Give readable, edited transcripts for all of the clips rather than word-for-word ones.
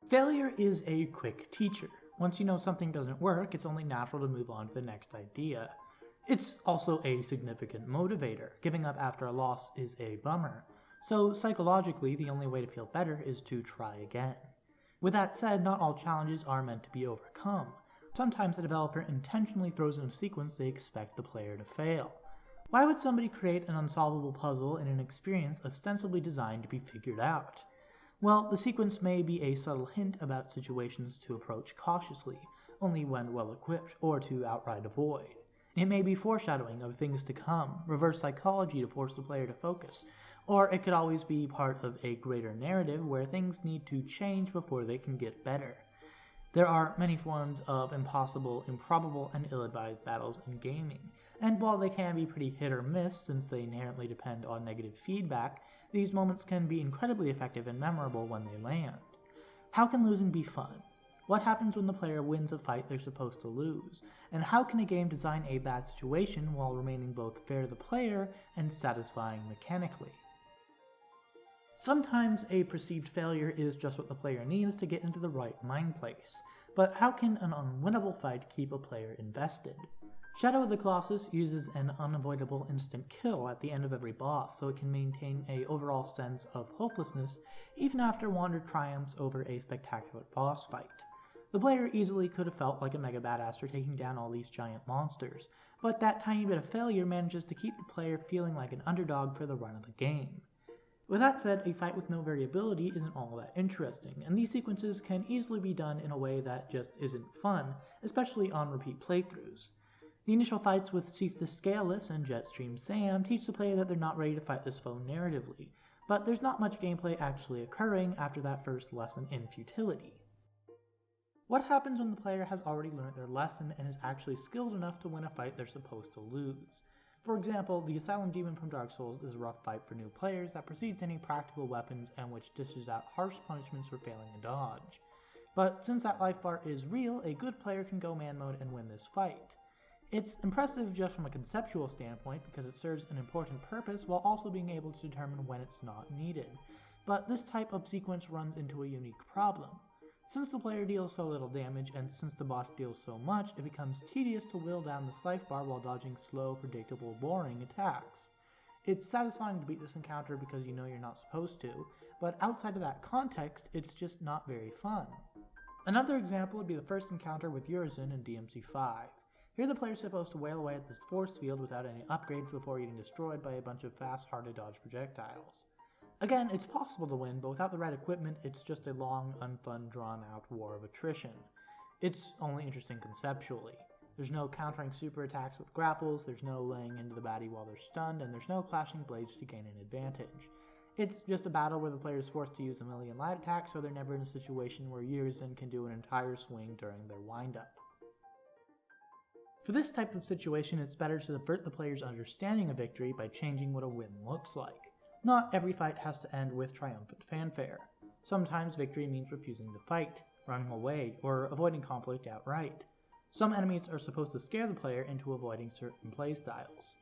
Failure is a quick teacher. Once you know something doesn't work, it's only natural to move on to the next idea. It's also a significant motivator. Giving up after a loss is a bummer. So psychologically, the only way to feel better is to try again. With that said, not all challenges are meant to be overcome. Sometimes the developer intentionally throws in a sequence they expect the player to fail. Why would somebody create an unsolvable puzzle in an experience ostensibly designed to be figured out? Well, the sequence may be a subtle hint about situations to approach cautiously, only when well equipped, or to outright avoid. It may be foreshadowing of things to come, reverse psychology to force the player to focus, or it could always be part of a greater narrative where things need to change before they can get better. There are many forms of impossible, improbable, and ill-advised battles in gaming, and while they can be pretty hit or miss since they inherently depend on negative feedback, these moments can be incredibly effective and memorable when they land. How can losing be fun? What happens when the player wins a fight they're supposed to lose? And how can a game design a bad situation while remaining both fair to the player and satisfying mechanically? Sometimes a perceived failure is just what the player needs to get into the right mind place, but how can an unwinnable fight keep a player invested? Shadow of the Colossus uses an unavoidable instant kill at the end of every boss, so it can maintain an overall sense of hopelessness even after Wander triumphs over a spectacular boss fight. The player easily could have felt like a mega badass for taking down all these giant monsters, but that tiny bit of failure manages to keep the player feeling like an underdog for the run of the game. With that said, a fight with no variability isn't all that interesting, and these sequences can easily be done in a way that just isn't fun, especially on repeat playthroughs. The initial fights with Seath the Scaleless and Jetstream Sam teach the player that they're not ready to fight this foe narratively, but there's not much gameplay actually occurring after that first lesson in futility. What happens when the player has already learned their lesson and is actually skilled enough to win a fight they're supposed to lose? For example, the Asylum Demon from Dark Souls is a rough fight for new players that precedes any practical weapons and which dishes out harsh punishments for failing a dodge. But since that life bar is real, a good player can go man mode and win this fight. It's impressive just from a conceptual standpoint because it serves an important purpose while also being able to determine when it's not needed. But this type of sequence runs into a unique problem. Since the player deals so little damage and since the boss deals so much, it becomes tedious to whittle down this life bar while dodging slow, predictable, boring attacks. It's satisfying to beat this encounter because you know you're not supposed to, but outside of that context, it's just not very fun. Another example would be the first encounter with Urizen in DMC5. Here the player's supposed to wail away at this force field without any upgrades before getting destroyed by a bunch of fast, hard-to-dodge projectiles. Again, it's possible to win, but without the right equipment, it's just a long, unfun, drawn-out war of attrition. It's only interesting conceptually. There's no countering super attacks with grapples, there's no laying into the baddie while they're stunned, and there's no clashing blades to gain an advantage. It's just a battle where the player is forced to use a million light attacks, so they're never in a situation where Urizen can do an entire swing during their windup. For this type of situation, it's better to subvert the player's understanding of victory by changing what a win looks like. Not every fight has to end with triumphant fanfare. Sometimes victory means refusing to fight, running away, or avoiding conflict outright. Some enemies are supposed to scare the player into avoiding certain playstyles.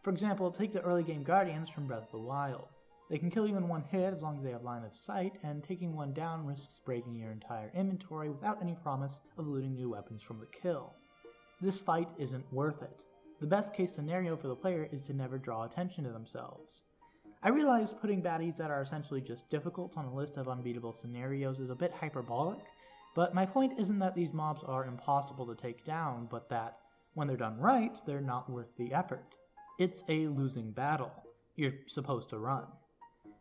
For example, take the early game Guardians from Breath of the Wild. They can kill you in one hit as long as they have line of sight, and taking one down risks breaking your entire inventory without any promise of looting new weapons from the kill. This fight isn't worth it. The best case scenario for the player is to never draw attention to themselves. I realize putting baddies that are essentially just difficult on a list of unbeatable scenarios is a bit hyperbolic, but my point isn't that these mobs are impossible to take down, but that, when they're done right, they're not worth the effort. It's a losing battle. You're supposed to run.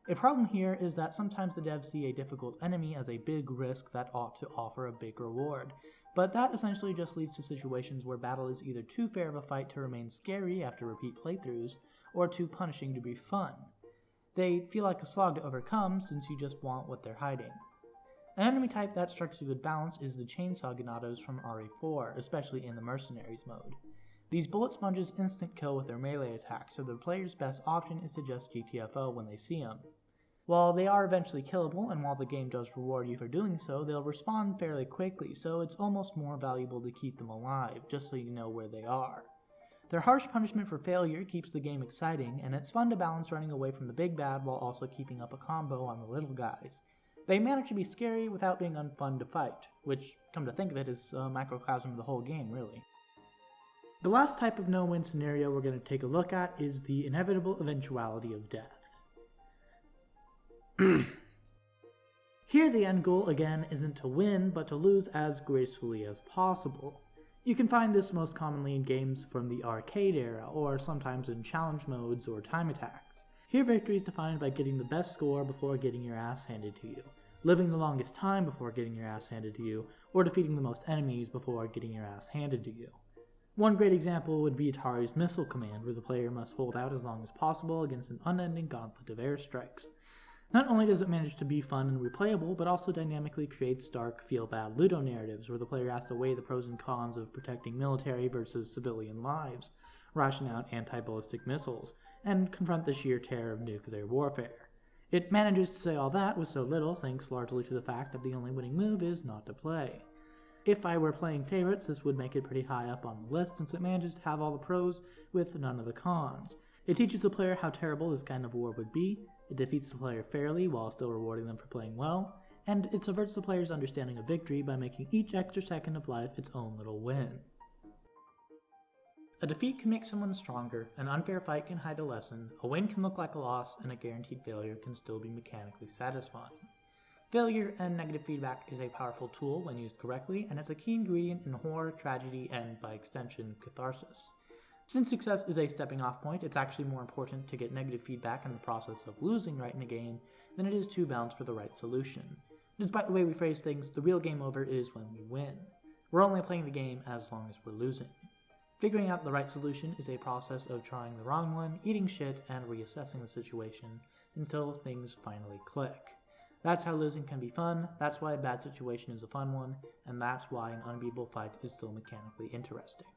A problem here is that sometimes the devs see a difficult enemy as a big risk that ought to offer a big reward, but that essentially just leads to situations where battle is either too fair of a fight to remain scary after repeat playthroughs, or too punishing to be fun. They feel like a slog to overcome since you just want what they're hiding. An enemy type that strikes a good balance is the Chainsaw Ganados from RE4, especially in the Mercenaries mode. These bullet sponges instant kill with their melee attacks, so the player's best option is to just GTFO when they see them. While they are eventually killable, and while the game does reward you for doing so, they'll respawn fairly quickly, so it's almost more valuable to keep them alive, just so you know where they are. Their harsh punishment for failure keeps the game exciting, and it's fun to balance running away from the big bad while also keeping up a combo on the little guys. They manage to be scary without being unfun to fight, which, come to think of it, is a microcosm of the whole game, really. The last type of no-win scenario we're going to take a look at is the inevitable eventuality of death. Here the end goal, again, isn't to win, but to lose as gracefully as possible. You can find this most commonly in games from the arcade era, or sometimes in challenge modes or time attacks. Here victory is defined by getting the best score before getting your ass handed to you, living the longest time before getting your ass handed to you, or defeating the most enemies before getting your ass handed to you. One great example would be Atari's Missile Command, where the player must hold out as long as possible against an unending gauntlet of airstrikes. Not only does it manage to be fun and replayable, but also dynamically creates dark, feel-bad Ludo narratives where the player has to weigh the pros and cons of protecting military versus civilian lives, ration out anti-ballistic missiles, and confront the sheer terror of nuclear warfare. It manages to say all that with so little, thanks largely to the fact that the only winning move is not to play. If I were playing favorites, this would make it pretty high up on the list since it manages to have all the pros with none of the cons. It teaches the player how terrible this kind of war would be, it defeats the player fairly while still rewarding them for playing well, and it subverts the player's understanding of victory by making each extra second of life its own little win. A defeat can make someone stronger, an unfair fight can hide a lesson, a win can look like a loss, and a guaranteed failure can still be mechanically satisfying. Failure and negative feedback is a powerful tool when used correctly, and it's a key ingredient in horror, tragedy, and, by extension, catharsis. Since success is a stepping off point, it's actually more important to get negative feedback in the process of losing right in a game than it is to bounce for the right solution. Despite the way we phrase things, the real game over is when we win. We're only playing the game as long as we're losing. Figuring out the right solution is a process of trying the wrong one, eating shit, and reassessing the situation until things finally click. That's how losing can be fun, that's why a bad situation is a fun one, and that's why an unbeatable fight is still mechanically interesting.